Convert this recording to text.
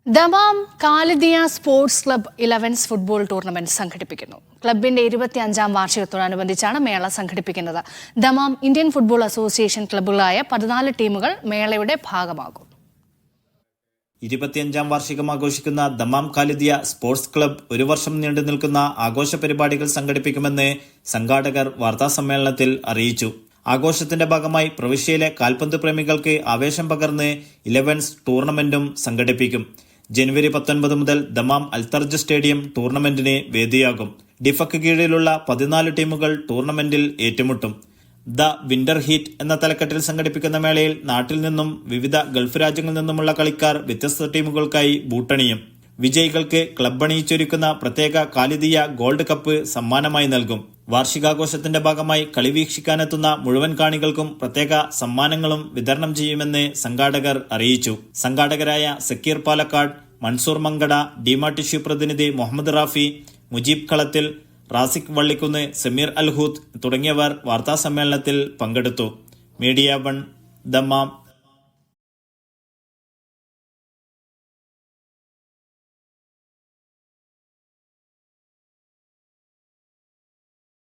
Dammam Khalidiya sports club 11സ് football tournament സംഘടിപ്പിക്കുന്നു. ക്ലബിന്റെ 25ാം വാർഷികത്തോടനുബന്ധിച്ചാണ് മേള സംഘടിപ്പിക്കുന്നത്. ദമാം ഇന്ത്യൻ ഫുട്ബോൾ അസോസിയേഷൻ ക്ലബ്ബുകളായ 14 ടീമുകൾ മേളയുടെ ഭാഗമാകും. 25ാം വാർഷികം ആഘോഷിക്കുന്ന ദമാം കാലിദിയ സ്പോർട്സ് ക്ലബ്ബ് ഒരു വർഷം നീണ്ടു നിൽക്കുന്ന ആഘോഷ പരിപാടികൾ സംഘടിപ്പിക്കുമെന്ന് സംഘാടകർ വാർത്താസമ്മേളനത്തിൽ അറിയിച്ചു. ആഘോഷത്തിന്റെ ഭാഗമായി പ്രവിശ്യയിലെ കാൽപന്ത് പ്രേമികൾക്ക് ആവേശം പകർന്ന് 11സ് ടൂർണമെന്റും സംഘടിപ്പിക്കും. ജനുവരി 19 മുതൽ ദമാം അൽത്തർജ് സ്റ്റേഡിയം ടൂർണമെന്റിന് വേദിയാകും. ഡിഫക്ക് കീഴിലുള്ള 14 ടീമുകൾ ടൂർണമെന്റിൽ ഏറ്റുമുട്ടും. ദ വിന്റർ ഹീറ്റ് എന്ന തലക്കെട്ടിൽ സംഘടിപ്പിക്കുന്ന മേളയിൽ നാട്ടിൽ നിന്നും വിവിധ ഗൾഫ് രാജ്യങ്ങളിൽ നിന്നുമുള്ള കളിക്കാർ വ്യത്യസ്ത ടീമുകൾക്കായി ബൂട്ടണിയും. വിജയികൾക്ക് ക്ലബ് അണിയിച്ചൊരുക്കുന്ന പ്രത്യേക കാലിദിയ ഗോൾഡ് കപ്പ് സമ്മാനമായി നൽകും. വാർഷികാഘോഷത്തിന്റെ ഭാഗമായി കളി വീക്ഷിക്കാനെത്തുന്ന മുഴുവൻ കാണികൾക്കും പ്രത്യേക സമ്മാനങ്ങളും വിതരണം ചെയ്യുമെന്ന് സംഘാടകർ അറിയിച്ചു. സംഘാടകരായ സക്കീർ പാലക്കാട്, മൻസൂർ മങ്കട, ഡീമ ടിഷ്യൂ പ്രതിനിധി മുഹമ്മദ് റാഫി, മുജീബ് കളത്തിൽ, റാസിഖ് വള്ളിക്കുന്ന്, സമീർ അൽഹൂത്ത് തുടങ്ങിയവർ വാർത്താസമ്മേളനത്തിൽ പങ്കെടുത്തു. Media 1 Dammam.